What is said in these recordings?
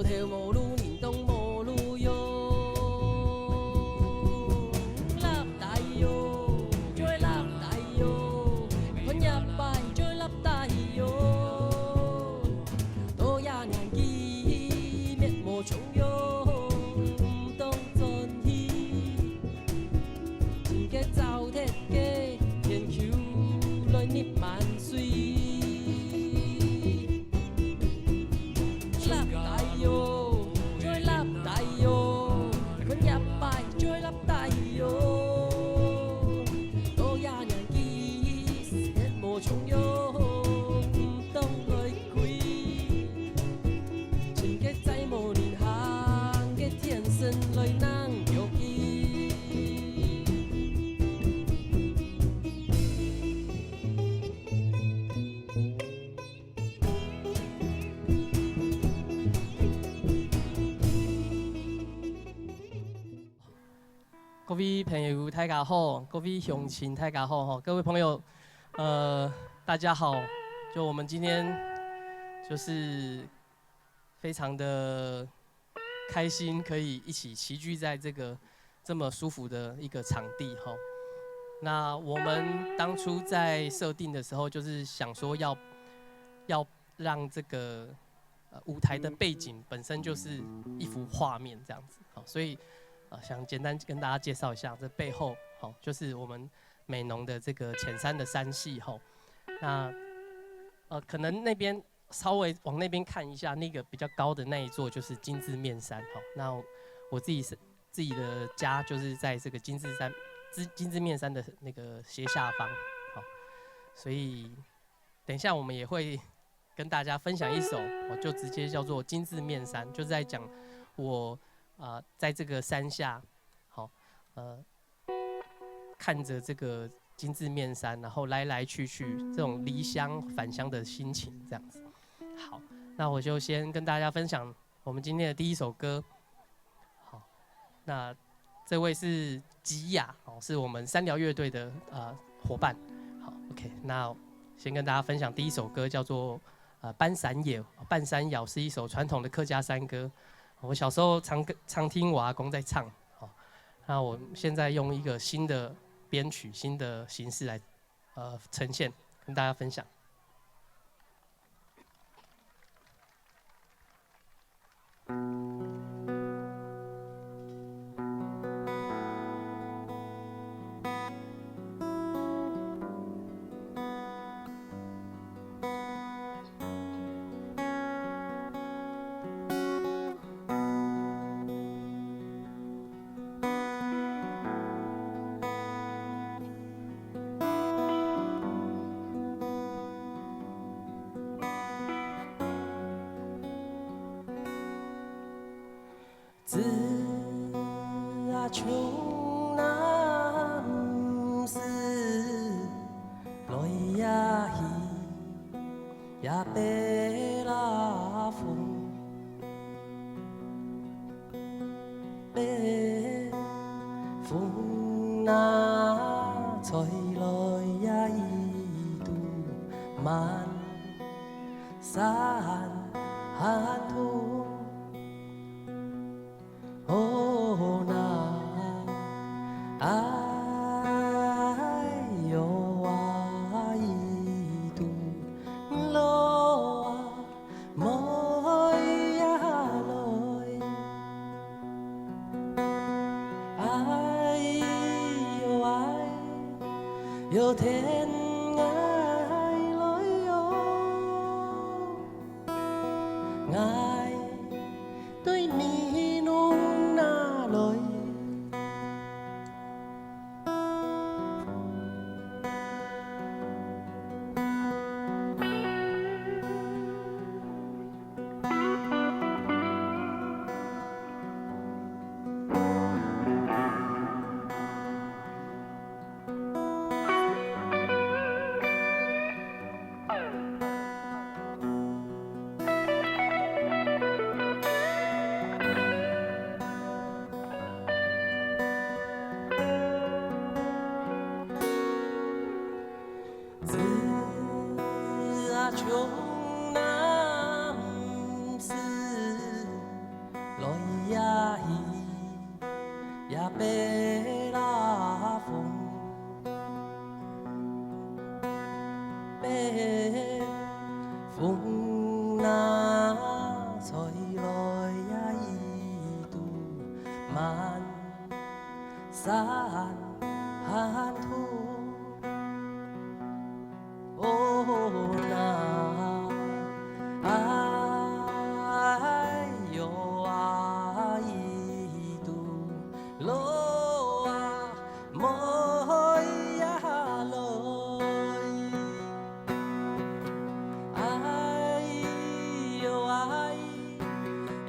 头无路，年东无路哟。立大哟，就会立大哟，困一拜就会立大哟。多呀年纪，面无重哟，唔当전去，真嘅走铁嘅天球来捏万岁。 各位朋友，大家好；各位乡亲，大家好哈！各位朋友，大家好。就我们今天就是非常的开心，可以一起齐聚在这个这么舒服的一个场地哈。那我们当初在设定的时候，就是想说要让这个舞台的背景本身就是一幅画面这样子，好，所以。想简单跟大家介绍一下，这背后好就是我们美浓的这个浅山的山系吼。那可能那边稍微往那边看一下，那个比较高的那一座就是金字面山吼。那我自己的家就是在这个金字面山的那个斜下方，好，所以等一下我们也会跟大家分享一首，我就直接叫做金字面山，就是在讲我。在这个山下，好，看着这个金字面山，然后来来去去，这种离乡返乡的心情，这样子。好，那我就先跟大家分享我们今天的第一首歌。好，那这位是吉雅，哦，是我们山寮乐队的伙伴。好 ，OK， 那先跟大家分享第一首歌，叫做半山野。半山谣是一首传统的客家山歌。我小时候常听我阿公在唱，好，那我现在用一个新的编曲、新的形式来呈现，跟大家分享。子啊，穷那不是来呀去呀白拉风，白风那吹来呀一度满山土。 哦那哎呦啊一度路啊莫呀来，哎呦哎呦天哎来哟哎对你。慢散途。哦，那爱哟爱度路啊，莫呀路，爱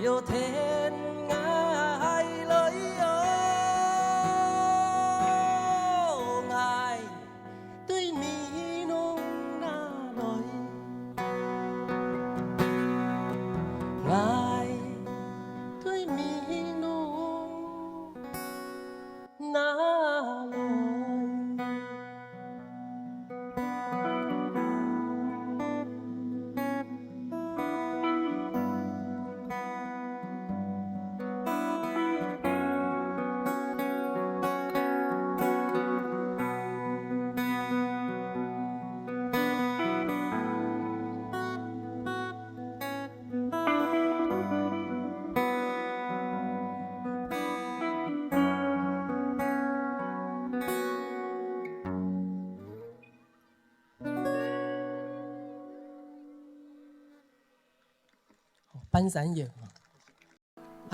哟天爱来哟，爱对面弄那来，爱对面弄那来。翻山野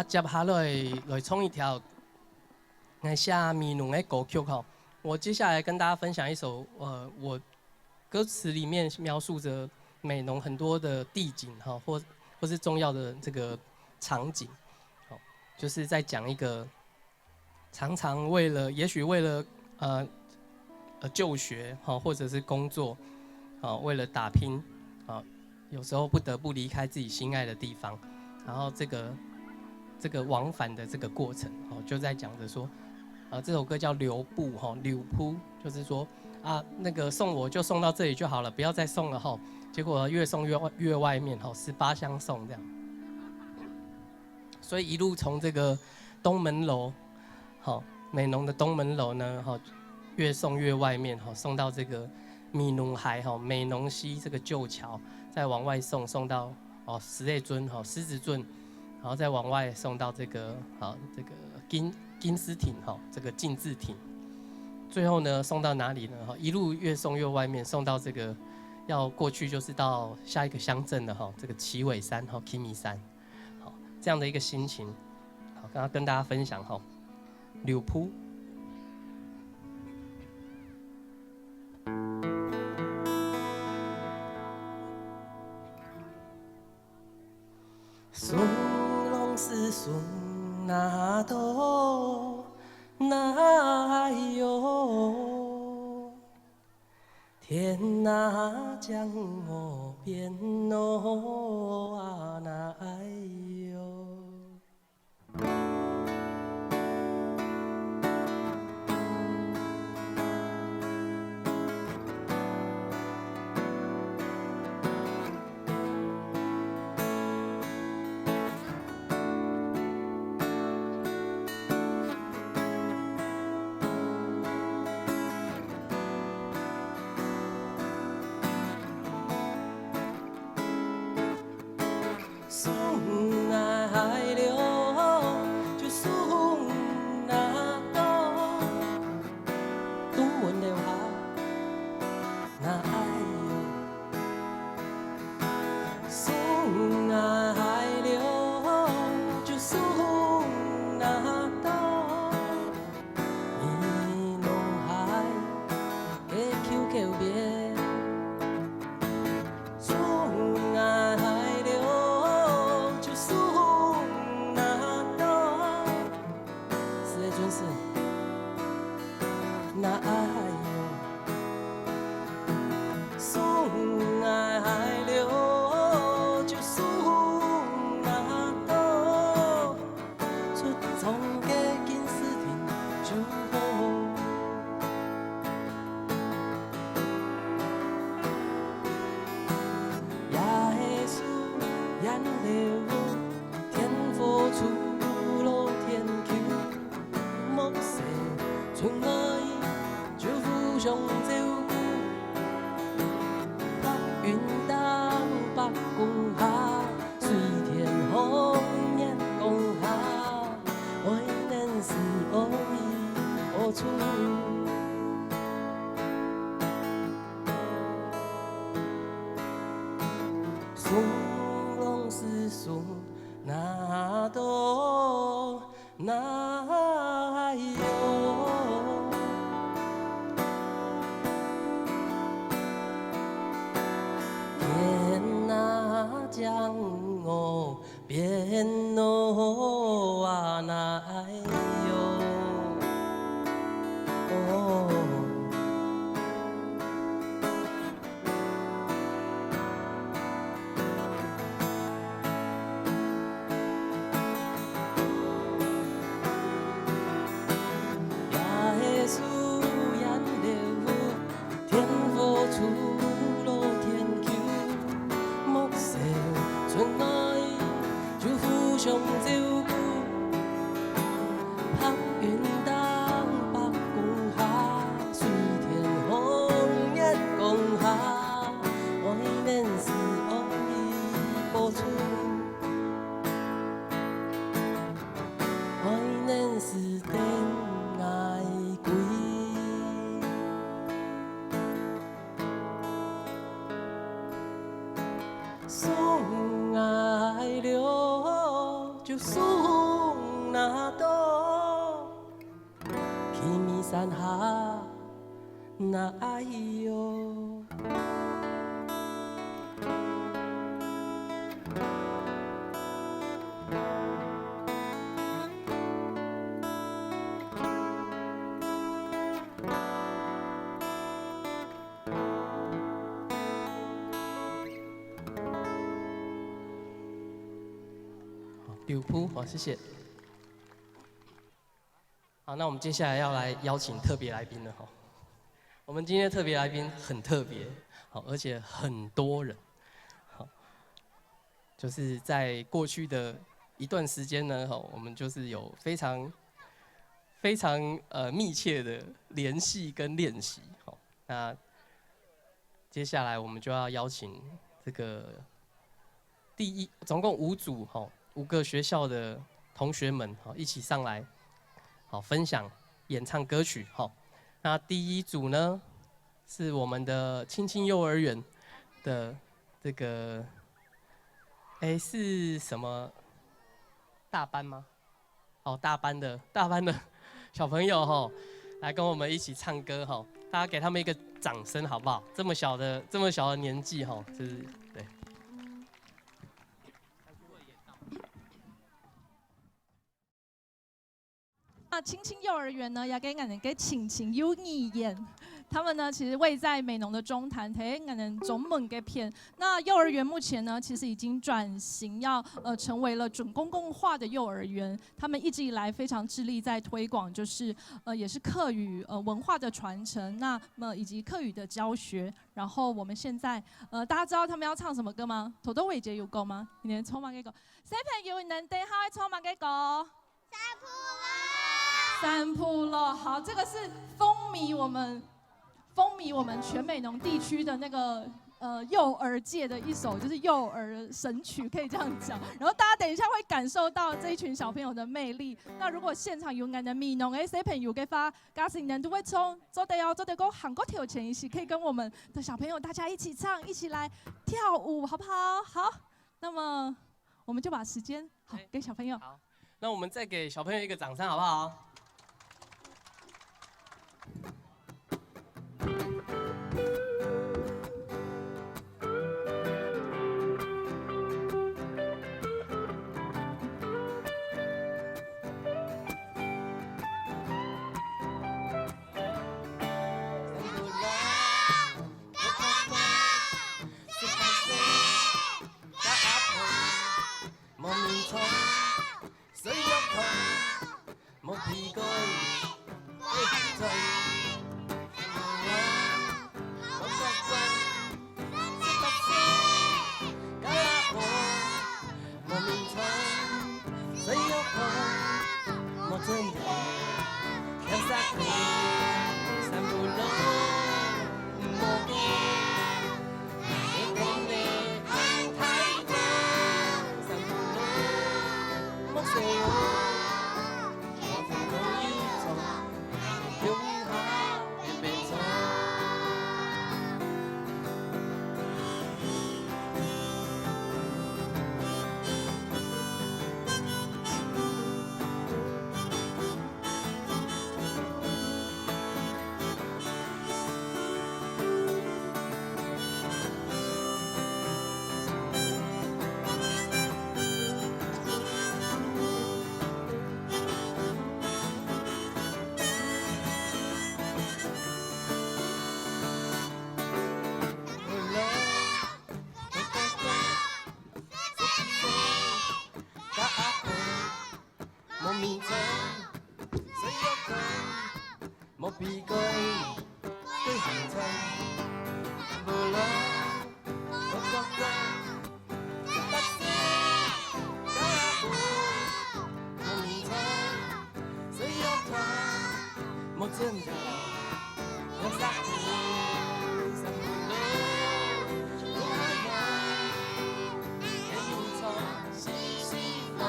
接下来唱一条写闽南的歌曲哈。我接下来跟大家分享一首我歌词里面描述着美浓很多的地景哈，或是重要的这个场景，好，就是在讲一个常常也许为了就学哈，或者是工作，为了打拼有时候不得不离开自己心爱的地方，然后这个往返的这个过程就在讲着说，这首歌叫《留步》哈，留步就是说那个送我就送到这里就好了，不要再送了哈。结果越送越外面哈，18相送这样。所以一路从这个东门楼，好美浓的东门楼呢，越送越外面送到这个闽南海美浓溪这个旧桥，再往外送到石内尊狮子圳，然后再往外送到这个这个金丝町这个禁字亭，最后呢送到哪里呢？一路越送越外面，送到这个要过去就是到下一个乡镇的这个旗尾山旗米山，这样的一个心情，刚刚跟大家分享柳铺。顺拢是顺那多那哟，天哪将我变哦那哟。哪有？天哪，将我变挪啊，哪有？哦。上照顧，白雲當北共下，水天紅日共下，愛能是愛播出，愛能是戀愛鬼。送愛了就送那朵，君山下那愛哟。柳铺，好，谢谢。好，那我们接下来要来邀请特别来宾了哈。我们今天的特别来宾很特别，好，而且很多人，好，就是在过去的一段时间呢，哈，我们就是有非常密切的联系跟练习，好，那接下来我们就要邀请这个总共5组哈。5个学校的同学们好一起上来，好分享演唱歌曲好。那第一组呢是我们的青青幼儿园的这个，是什么大班吗？哦，大班的小朋友哈，来跟我们一起唱歌哈。大家给他们一个掌声好不好？这么小的年纪哈，就是对。那青青幼儿园呢，也给俺们给青青幼儿园，他们呢其实位在美浓的中潭，提俺们中门给片。那幼儿园目前呢，其实已经转型要成为了准公共化的幼儿园。他们一直以来非常致力在推广，就是也是客语文化的传承，那么以及客语的教学。然后我们现在大家知道他们要唱什么歌吗？土豆伟杰有歌吗？你能抽吗？给歌，小朋友能等下抽吗？给歌。三浦了，好，这个是风靡我们全美浓地区的那个幼儿界的一首，就是幼儿神曲，可以这样讲。然后大家等一下会感受到这一群小朋友的魅力。那如果现场有俺的美浓的小朋友嘅话，家庭人都会从做得个韩國跳前一起，可以跟我们的小朋友大家一起唱，一起来跳舞，好不好？好，那么我们就把时间好给小朋友。好，那我们再给小朋友一个掌声，好不好？莫迷藏，谁又看？莫避开，对行程，无路，莫作假，不死，假不，莫迷藏，谁又看？莫挣扎，莫撒娇，散不落，莫害怕，别迷藏，西西风，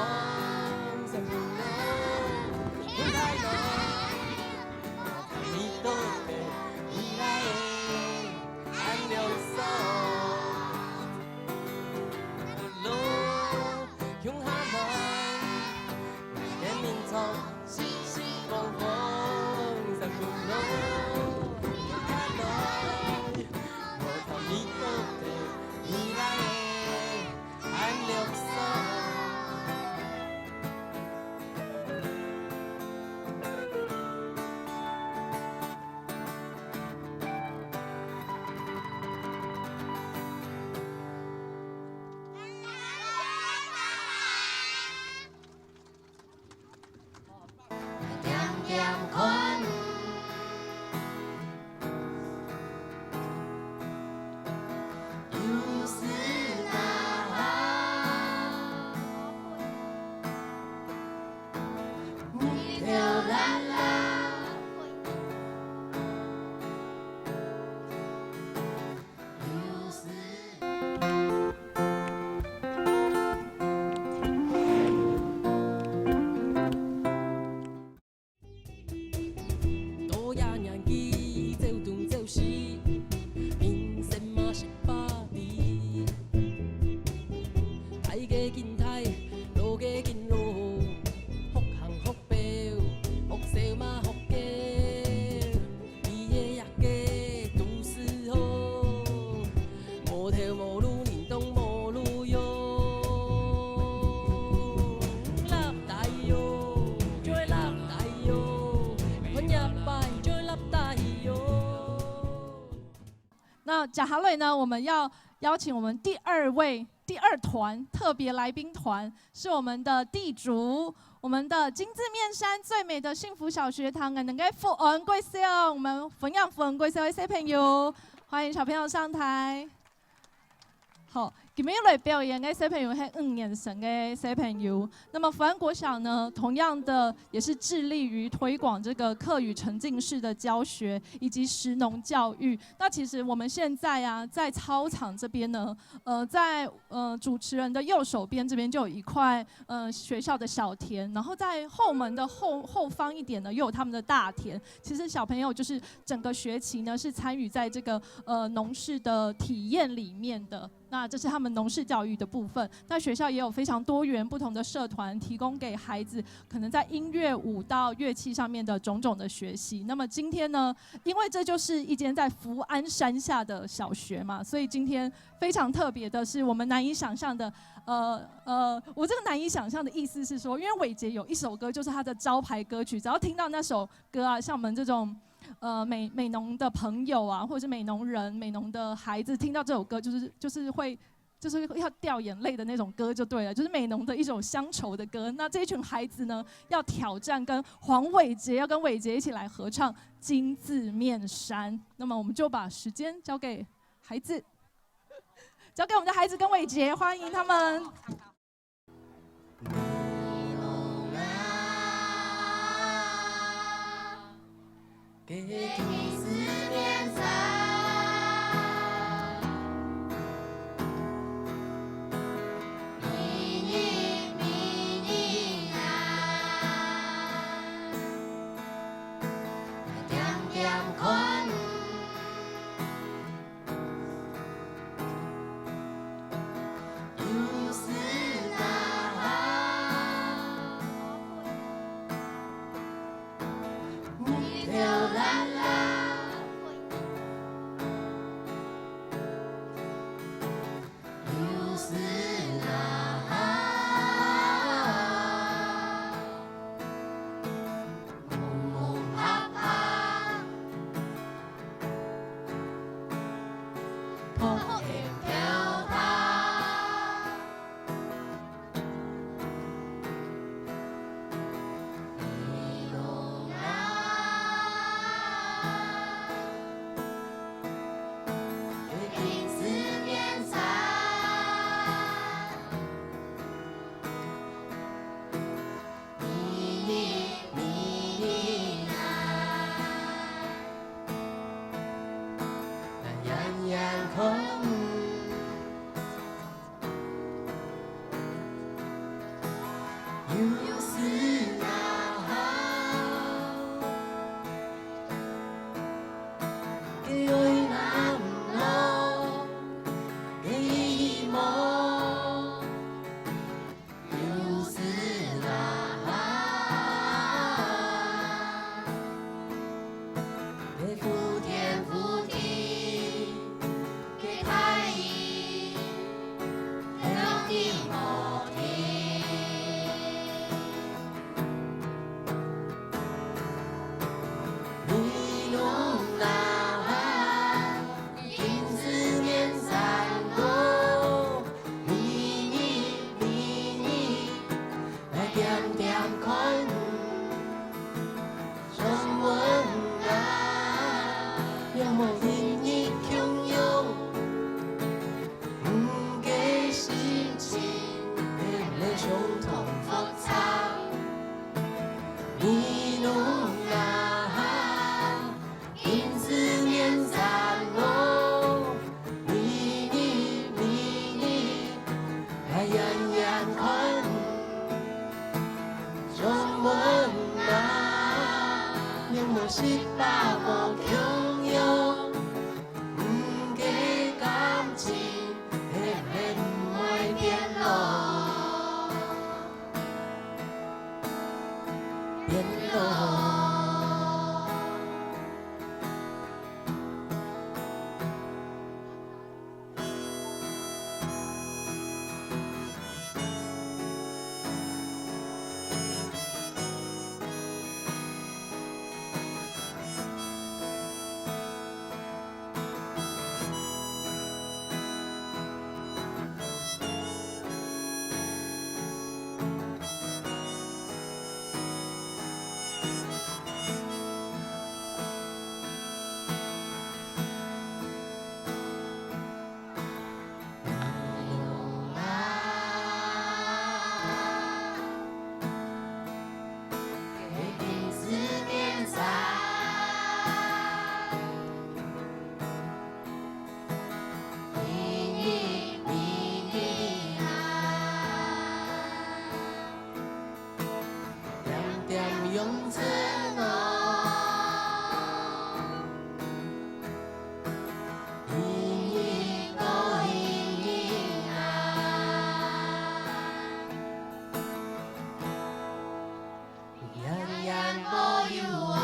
散不落，天太高，你都被依赖的安留守，路向下望，别迷藏，西西风风，散不落。你都被依赖的安留守。点点看。多呀年纪走东走西，人生嘛是百里。大家紧抬，路家紧路，福行福报，福寿嘛福家。伊个也家都是好，无头无路，人东无路哟。落大哟，就会落大哟，分也败就会落大哟。那贾哈瑞呢，我们要邀请我们第二团特别来宾团，是我们的地主，我们的金字面山最美的幸福小学堂，能够富恩贵校，我们分享富恩贵校的小朋友，欢迎小朋友上台。好，今天来表演的小朋友是5年生的小朋友。那么福安国小呢，同样的也是致力于推广这个课语沉浸式的教学以及食农教育。那其实我们现在啊，在操场这边呢，在主持人的右手边这边就有一块学校的小田，然后在后门的后方一点呢，又有他们的大田。其实小朋友就是整个学期呢是参与在这个农事的体验里面的。那这是他们农事教育的部分。那学校也有非常多元不同的社团，提供给孩子可能在音乐、舞蹈、乐器上面的种种的学习。那么今天呢，因为这就是一间在福安山下的小学嘛，所以今天非常特别的是，我们难以想象的，我这个难以想象的意思是说，因为伟杰有一首歌就是他的招牌歌曲，只要听到那首歌啊，像我们这种。美农的朋友啊，或者是美农人、美农的孩子，听到这首歌就是会要掉眼泪的那种歌就对了，就是美农的一首乡愁的歌。那这一群孩子呢，要挑战跟黄伟杰，要跟伟杰一起来合唱《金字面山》。那么我们就把时间交给孩子，交给我们的孩子跟伟杰，欢迎他们。给金字面山，迷你啊，点点看，有时。点款，全阮啊，用无因伊强用，不过事情变得相同复杂，你拢啊，因思念散落，你，爱眼看。全阮啊，永无失败无强用，不过感情会变袂变老，变老。永存哦，因伊无因伊啊，样样无有哦。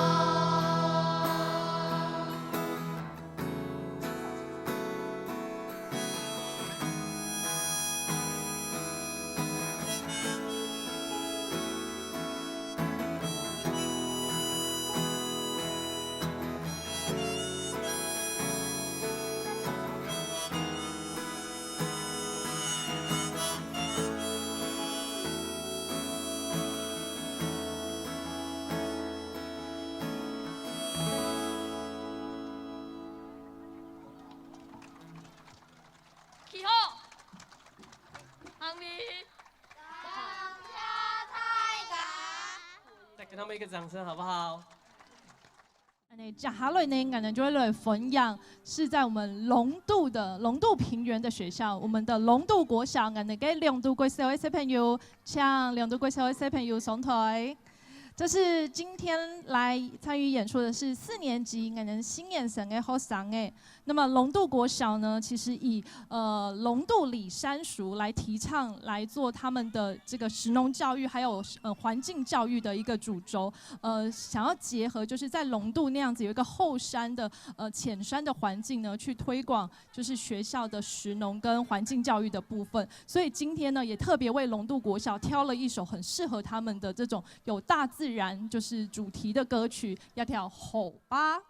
起好，行礼。再给他们一个掌声，好不好？接下来呢，我们就会来分享是在我们龙渡平原的学校，我们的龙渡国小，我们给龙渡国小的小朋友，请龙渡国小的小朋友上台。这是今天来参与演出的是4年级我们新眼神的学生诶。那么龙渡国小呢，其实以龙渡里山塾来提倡来做他们的这个食农教育，还有环境教育的一个主轴。想要结合就是在龙渡那样子有一个后山的浅山的环境呢，去推广就是学校的食农跟环境教育的部分。所以今天呢，也特别为龙渡国小挑了一首很适合他们的这种有大自然就是主题的歌曲，要跳吼吧。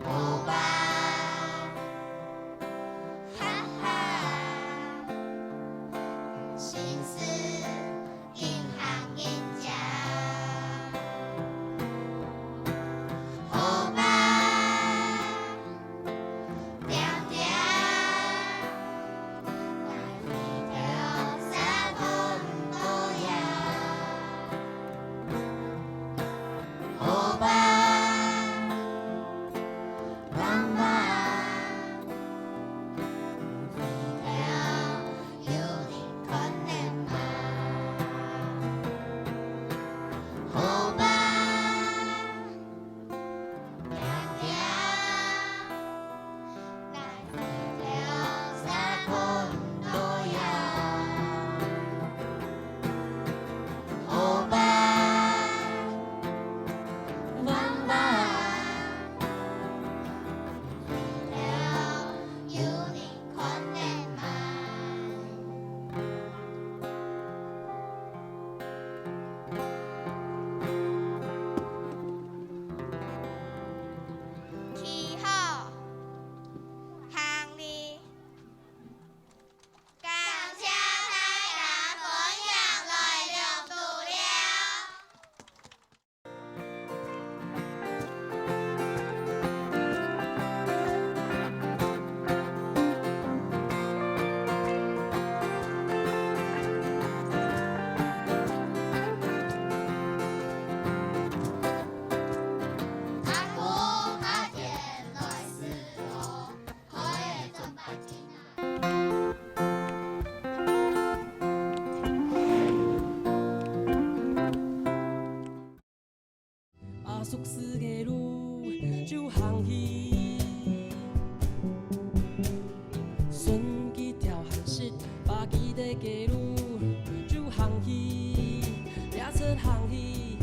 好吧，哈哈，心思银行人家，好吧，定定，来条三分多呀，好吧。宿世的路就行去，顺几条航线，把记的街路就行去，俩车行去，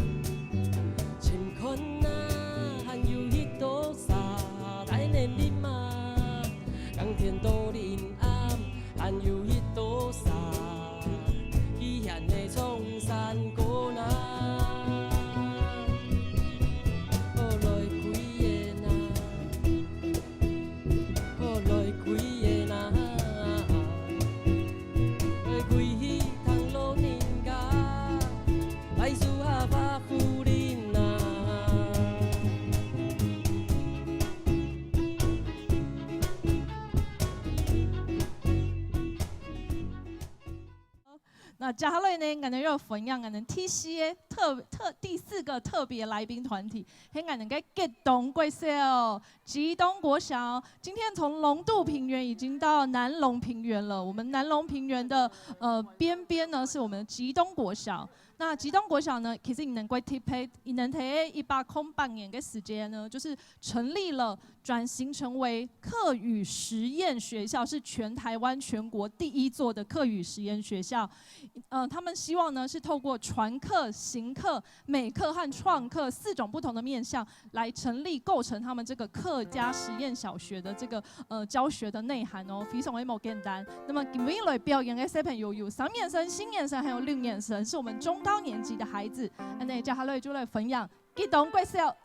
乾坤啊，还有一朵沙来年里嘛，钢天多林暗，还有一朵沙，遗憾的冲山过那。那接下来呢，我们要分享我们 TC 的第4个特别来宾团体，是我们的激动国小吉东国小。今天从龙渡平原已经到南龙平原了，我们南龙平原的边边呢是我们的吉东国小。那吉东国小呢，其实你能够睇108年的时间呢，就是成立了，转型成为客语实验学校，是全台湾全国第1座的客语实验学校。他们希望呢是透过传课、行课、美课和创课4种不同的面向，来成立构成他们这个客家实验小学的这个教学的内涵哦，非常的简单。那么今天来表演的小朋友有3年生、新年生还有6年生，是我们中高年级的孩子。那接下来就来分享激动国小。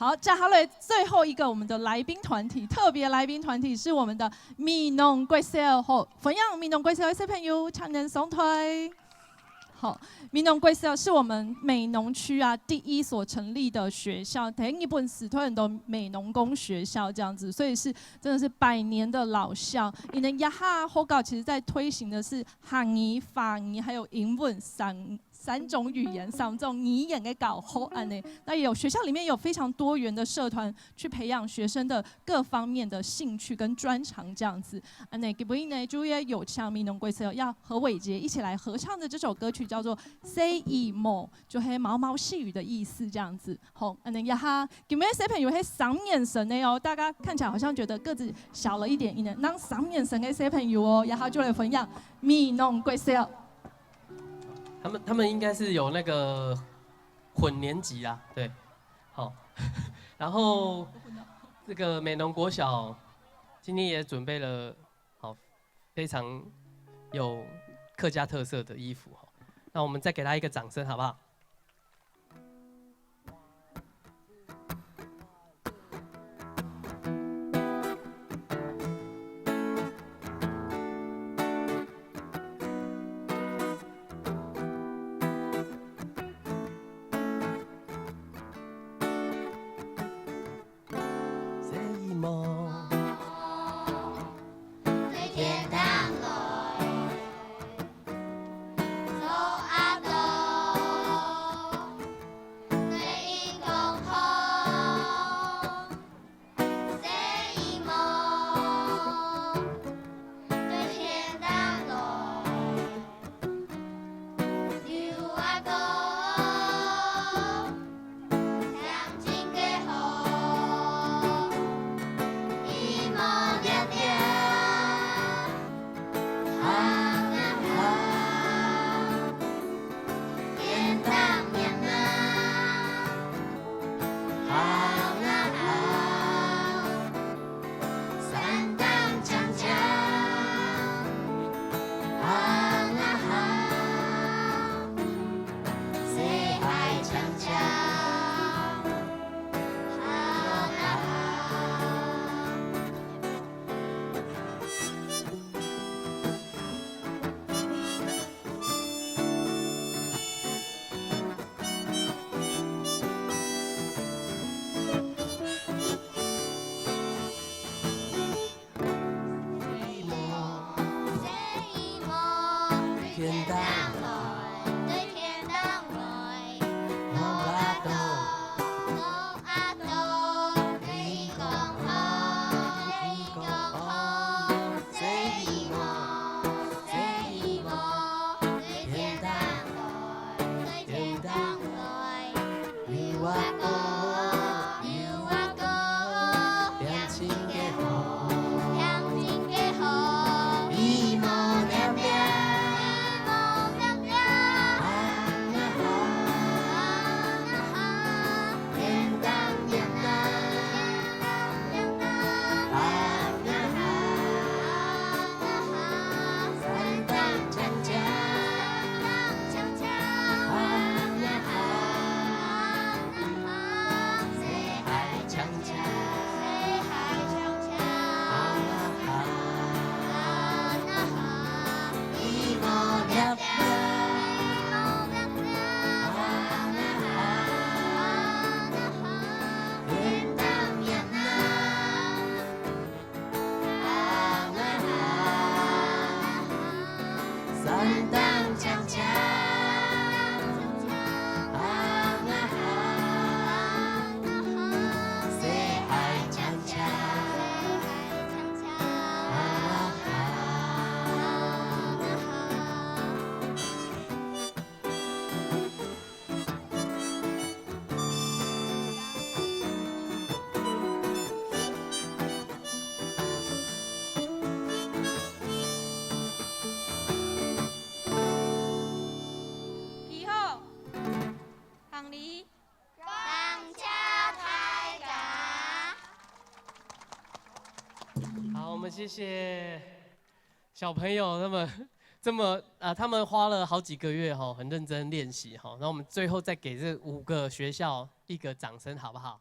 好，接下来最后一个我们的来宾团体，特别来宾团体是我们的美浓国小，好，分享美浓国小的小朋友，请您上台。好，美浓国小是我们美浓区啊第一所成立的学校，第一本死推很多美浓公学校这样子，所以是真的是100年的老校。你的亚哈后稿其实在推行的是汉语、法语还有英文三种语言3种语言的搞好安呢。那也有学校里面有非常多元的社团去培养学生的各方面的兴趣跟专长这样子。安呢，今天呢，就也有请美浓国小要和伟杰一起来合唱的这首歌曲叫做《Say Emo》，就是毛毛细雨的意思这样子。好，安呢，呀哈，今天小朋友是3眼神的哦，大家看起来好像觉得个子小了一点，那3眼神的小朋友哦，呀哈就来分享美浓国小。他们应该是有那个混年级啦，对，好，然后这个美浓国小今天也准备了好非常有客家特色的衣服，那我们再给他一个掌声好不好？谢谢小朋友他们花了好几个月很认真练习然后我们最后再给这5个学校一个掌声好不好？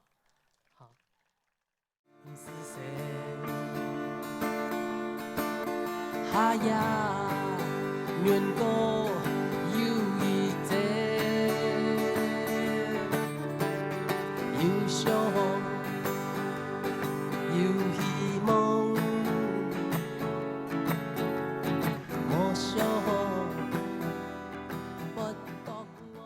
啊呀，愿我有一日有想有希望，我想不懂我。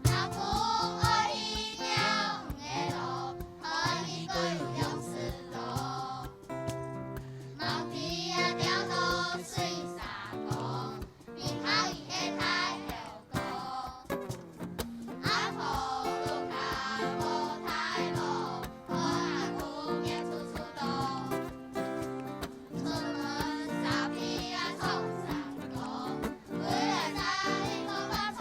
阿婆爱伊娘的路，爱伊过勇士路。毛皮啊条路水沙沟，面口伊的太阳高。阿婆路卡无太路，我阿姑娘处处路。出门沙皮啊冲山沟，回来在一个马草。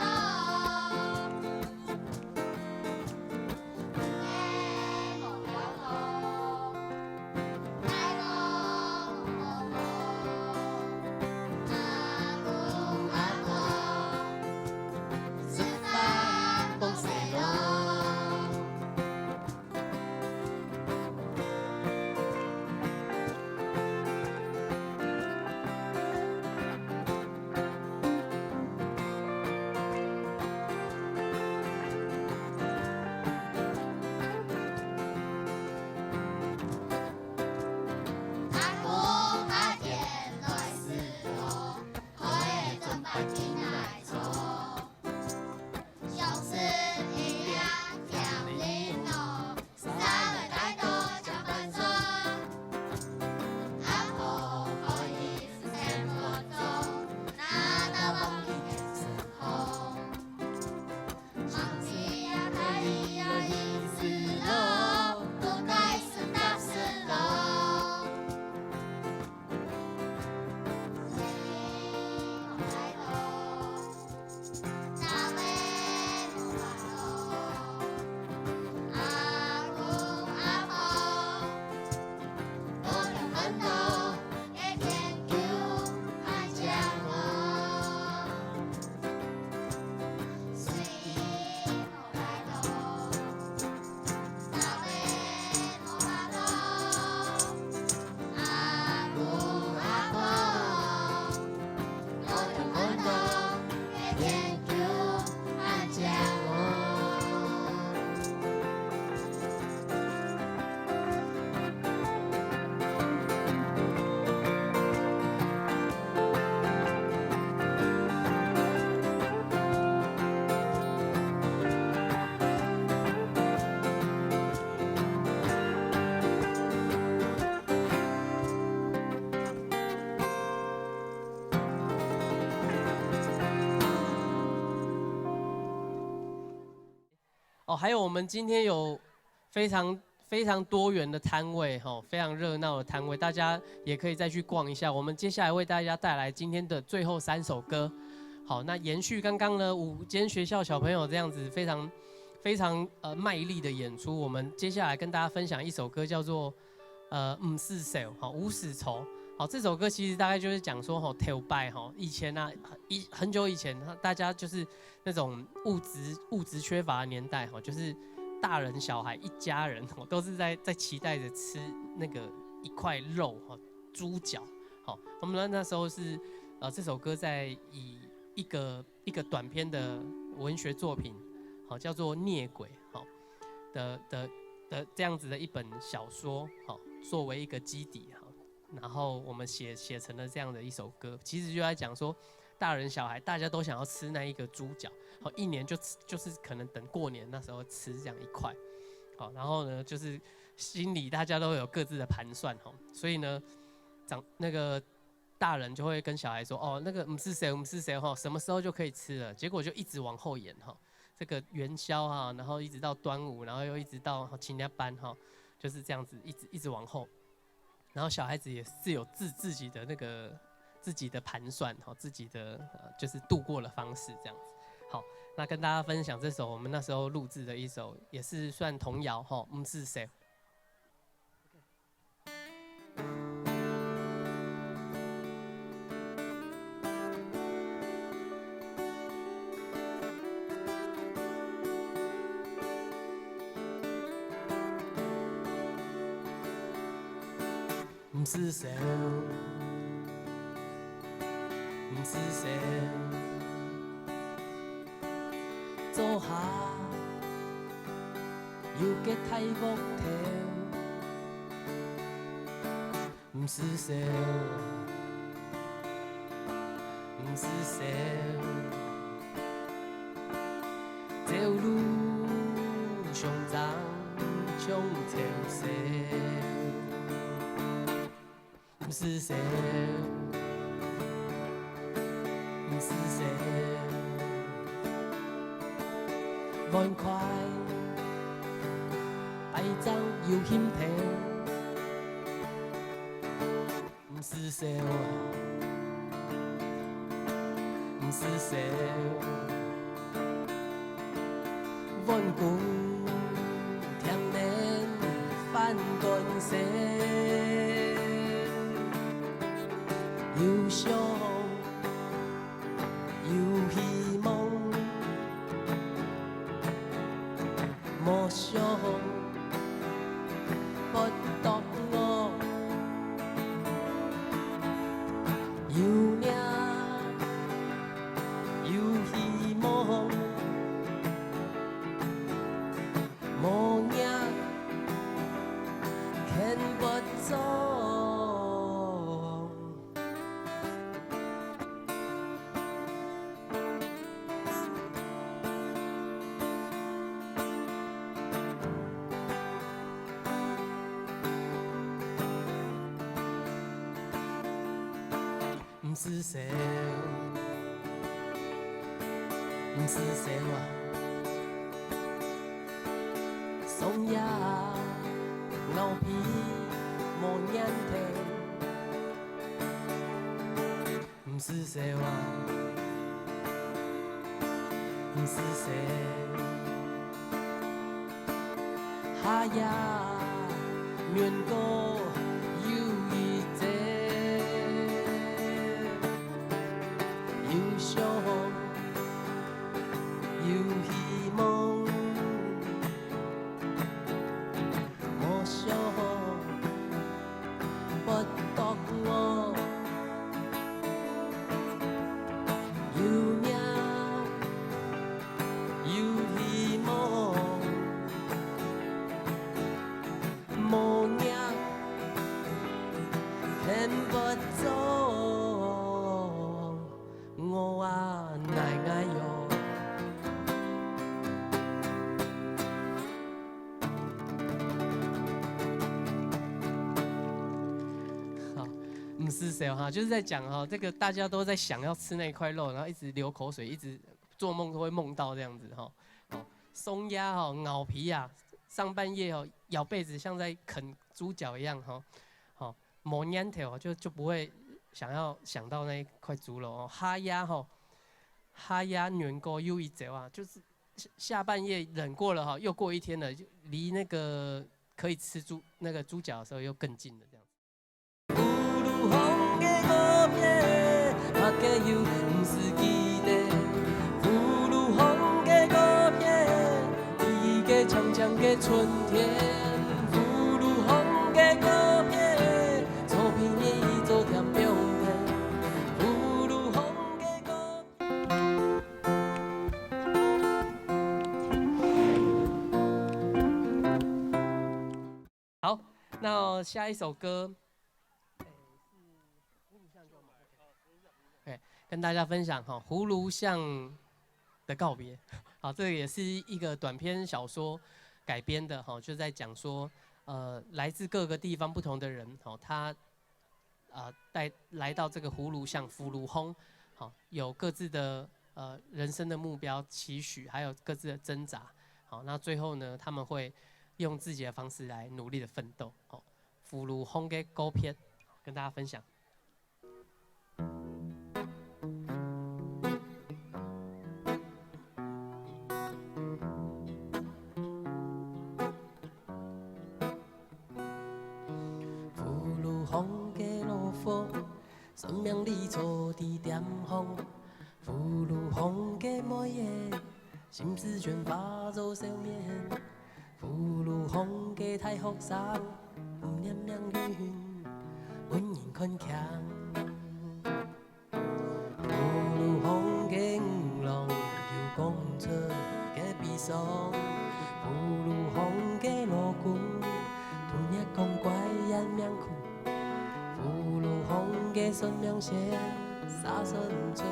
哦，还有我们今天有非常多元的摊位，哈，非常热闹的摊位，大家也可以再去逛一下。我们接下来为大家带来今天的最后3首歌。好，那延续刚刚呢5间学校小朋友这样子非常卖力的演出，我们接下来跟大家分享一首歌，叫做唔是手，好无死愁。好，这首歌其实大概就是讲说，吼，跳拜，吼，以前啊，很久以前，大家就是那种物质缺乏的年代，吼，就是大人小孩一家人，吼，都是在期待着吃那个一块肉，吼，猪脚。好，我们那时候是这首歌在以一个短篇的文学作品，好，叫做《孽鬼》，好的这样子的一本小说，好，作为一个基底，好。然后我们写成了这样的一首歌，其实就在讲说，大人小孩大家都想要吃那一个猪脚，好，一年就是可能等过年那时候吃这样一块，好，然后呢就是心里大家都有各自的盘算，哈，所以呢那个大人就会跟小孩说，哦，那个我们是谁哈，什么时候就可以吃了，结果就一直往后延哈，这个元宵哈，然后一直到端午，然后又一直到青年班哈，就是这样子一直往后。然后小孩子也是有自己的那个自己的盘算，自己的就是度过的方式这样子。好，那跟大家分享这首我们那时候录制的一首，也是算童谣哈，不是谁。不是谁，不是谁，做下又结太木头，不是谁，不是谁，这路上长冲潮水。不是谁，不是谁，趕快大爭要險條，不是誰，不是誰，揾工甜面翻滾些。有想有希望，莫想不懂我，有命有希望，莫命看不走。不是谁，不是谁哇，松芽牛皮莫年头，不是谁哇，不是谁，哈呀，远过有一节。有想有希望，莫想不懂我，有命有希望，莫命看不走。我啊，奶奶哟！好，不是谁哈，就是在讲哈，这个大家都在想要吃那块肉，然后一直流口水，一直做梦都会梦到这样子哈。好，松鸭哈，咬皮啊，上半夜哦咬被子，像在啃猪脚一样哈。好，磨烟头就不会。想到那一块猪肉哦，哈鸭吼，哈鸭软锅又一折啊，就是下半夜冷过了哈，又过一天了，就离那个可以吃那个猪脚的时候又更近了这样好，那下一首歌，跟大家分享哈，《葫芦巷的告别》。好，这个也是一个短篇小说改编的哈，就在讲说，来自各个地方不同的人，哈，他来到这个葫芦巷福芦烘，好，有各自的人生的目标期许，还有各自的挣扎。好，那最后呢，他们会用自己的方式来努力的奋斗。好，福芦烘的歌片，跟大家分享。风加落雨，算命里错伫点风，福如风加每夜，心思全化作笑面，福如风加太福伞，念念云，阮人困强。福如风加五郎，又讲出加悲伤，福如风加路君，吞也讲怪眼命苦，福如风加算命先，啥算出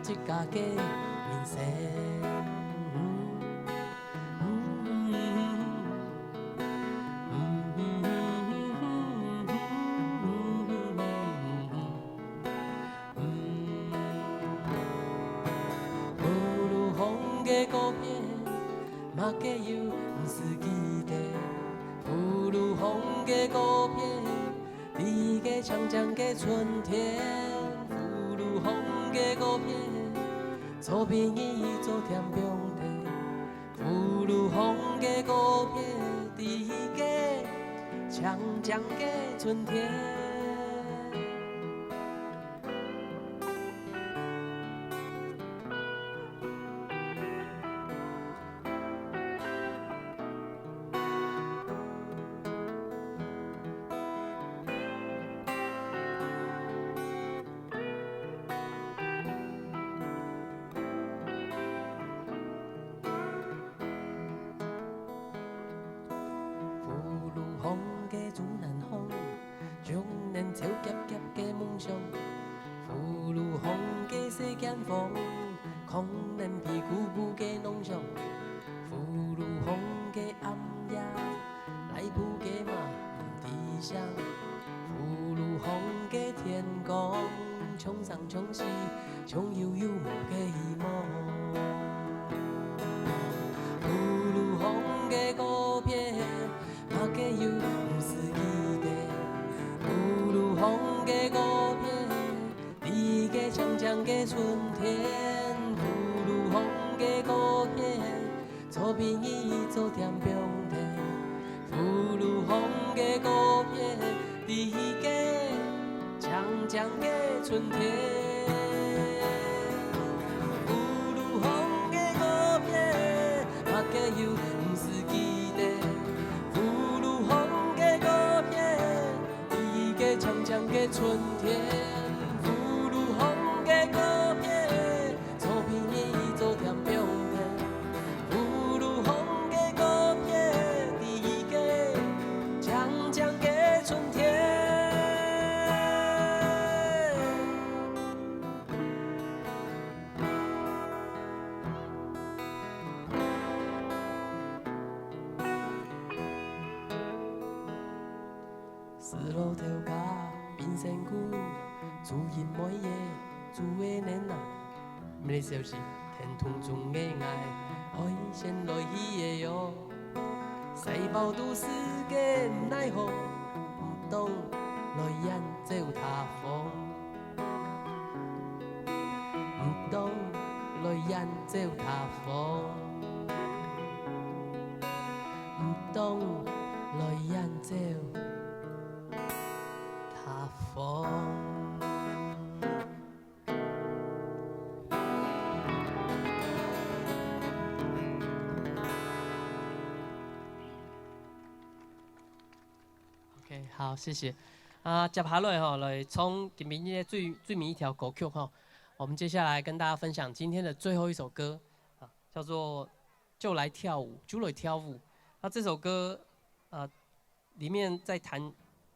一家家面生。马加油，不是记得，福如风加孤僻，你加长江加春天，福如风加孤僻，做朋友做甜中地，福如风加孤僻，你加长江加春天。风加主南风，少年笑夹夹加梦想。福如风加世间风，狂人皮久久加弄伤。福如风加暗夜，来赴加嘛不知响。福如风加天光，冲上冲西，冲悠悠无加希望。福如风加孤僻。马加油，不是记得，福如风加孤僻，你加长江加春天，福如风加孤僻，做朋友做甜中地，福如风加孤僻，你加长江加春天，福如风加孤僻，马加油，不是记得。长江加春天，福如风加孤僻，做朋友做甜中地，福如风加孤僻，你加长江加春天。丝路条架变成句，自然每夜自的年啊，每小时天空中的爱，爱先来去的哟。细胞都世界不奈何，不懂来眼只有他风，不懂来眼只有他风，不懂来眼只有。他风。OK， 好，谢谢。接下来吼，来从今明的最名一条歌曲吼，我们接下来跟大家分享今天的最后一首歌，叫做《就来跳舞》，就来跳舞。那这首歌，里面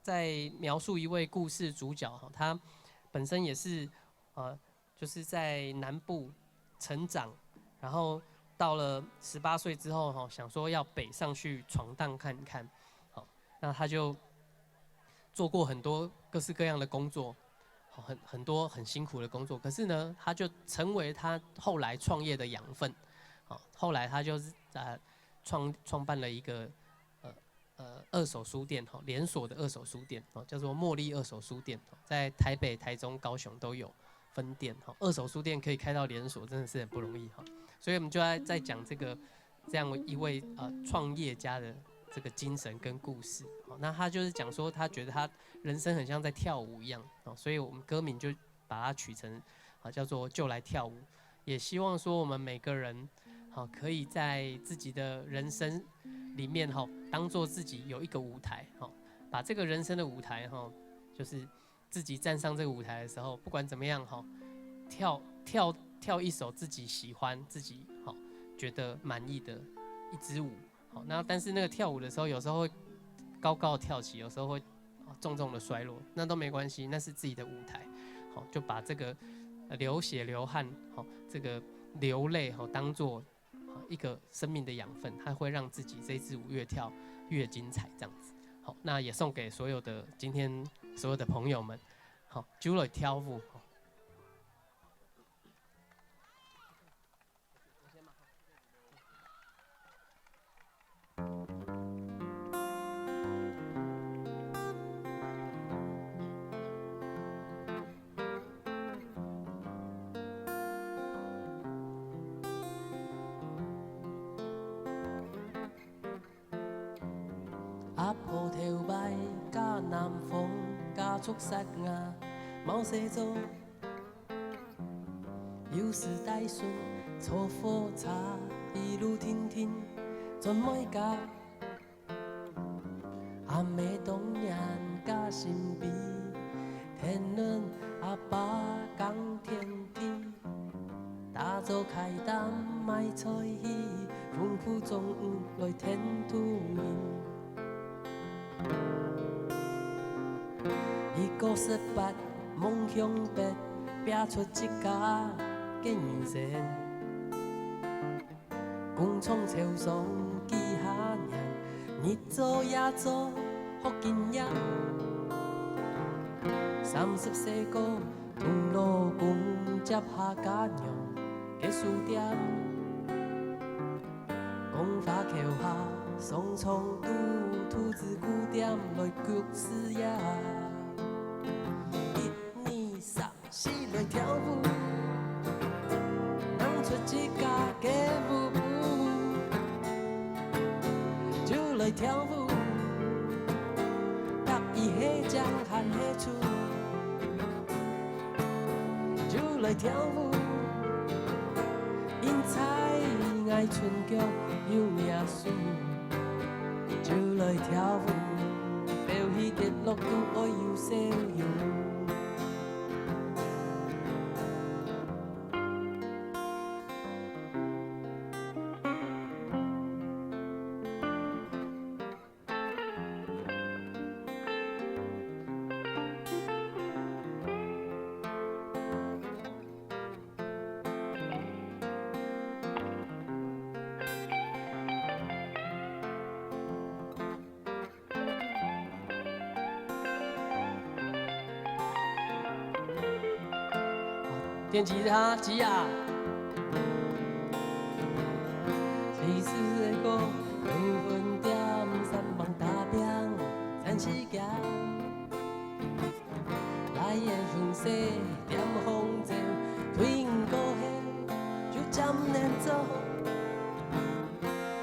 在描述一位故事主角哈，他本身也是就是在南部成长，然后到了18岁之后哈，想说要北上去闯荡看看，好，那他就做过很多各式各样的工作，很多很辛苦的工作，可是呢，他就成为他后来创业的养分，好，后来他就是创办了一个二手书店哈，连锁的二手书店哦，叫做茉莉二手书店，在台北、台中、高雄都有分店哈。二手书店可以开到连锁，真的是很不容易哈。所以我们就在讲这样一位创业家的这个精神跟故事。好，那他就是讲说，他觉得他人生很像在跳舞一样，所以我们歌名就把它取成叫做就来跳舞。也希望说我们每个人可以在自己的人生里面当做自己有一个舞台，把这个人生的舞台就是自己站上这个舞台的时候，不管怎么样跳一首自己喜欢、自己觉得满意的一支舞。那但是那个跳舞的时候，有时候会高高跳起，有时候会重重的衰落，那都没关系，那是自己的舞台。就把这个流血流汗，这个流泪当做一个生命的养分，它会让自己这支舞越跳越精彩，这样子。好，那也送给所有的今天所有的朋友们。好，就来跳舞。阿婆头摆甲南风加速杀牙，毛细做，有时带顺错火茶，一路停停全每家。阿妹当年甲身边，天人阿爸讲天地，打造开单卖菜戏，丰富中午来天土面。118梦想别拼出一家建设，工厂超商机下人，日做夜做福建人。34个同路工接下家娘嘅书店，讲花桥下双创拄兔子古店来局势呀。1、2、3、4来跳舞，弄出一家嘅舞步，就来跳舞，搭伊迄江汉迄厝，就来跳舞，因彩爱春菊有名书，就来跳舞，表戏跌落都爱有笑容。电吉他吉亚，其实的歌有分点3万大饼34件，来的讯息点风筝，推高兴就占连走，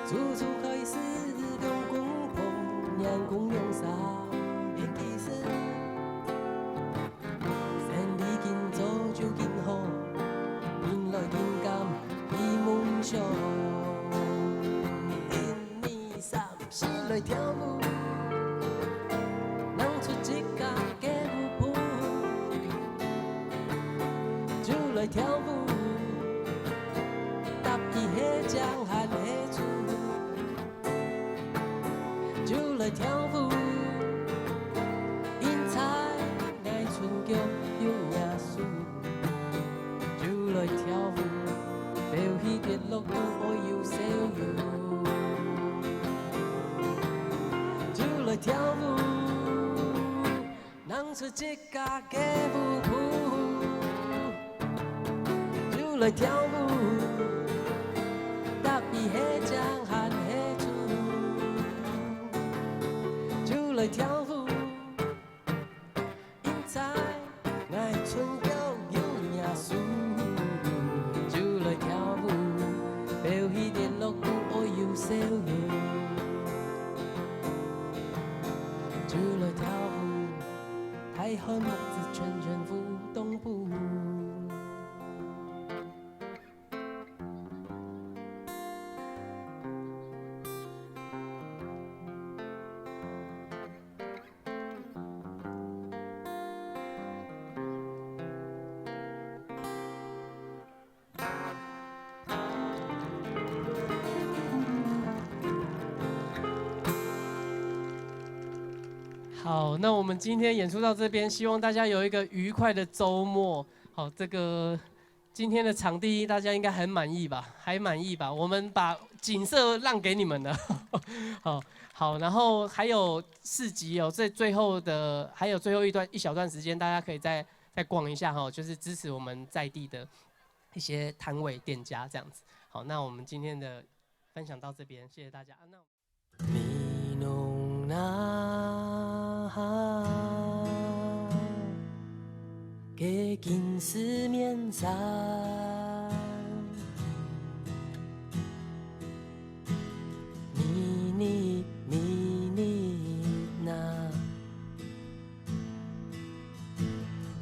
处处开始中共碰年共用上的技术。1、2、3、4来跳舞，弄出一家嘅舞步，就来跳舞，搭伊迄江汉迄厝，就来跳舞，因彩爱春菊有名书，就来跳舞。表戏跌落都爱有笑容，就来跳舞，弄出一家嘅舞步，就来跳舞，搭伊迄江汉迄厝，就来跳舞，因彩爱春菊有名书。表戏跌落都爱有笑容。好，那我们今天演出到这边，希望大家有一个愉快的周末。好，这个今天的场地大家应该很满意吧？还满意吧？我们把景色让给你们了。好，然后还有市集哦，最后一小段时间，大家可以再逛一下哈，就是支持我们在地的一些摊位店家这样子。好，那我们今天的分享到这边，谢谢大家。咪侬那给金丝面纱，你那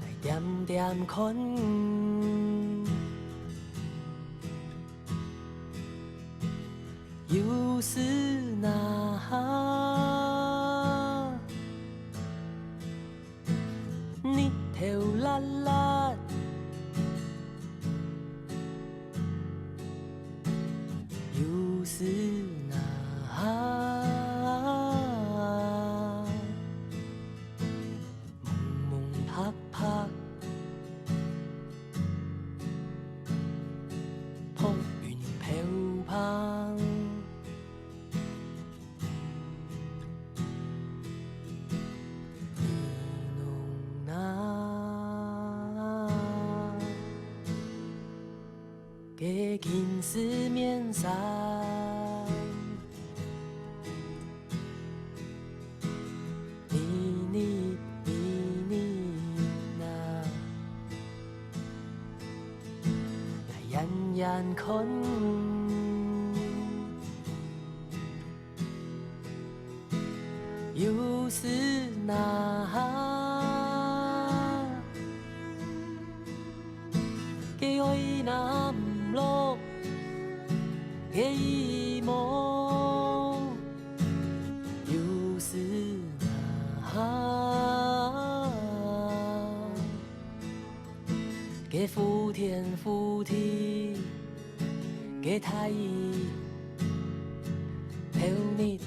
来点点困。又是那你头辣辣，又是那蒙蒙拍拍，风云飘飘。给金丝面纱，你那来yanคน又是那给我那落给一梦，又是那给福天福地给太一，陪你。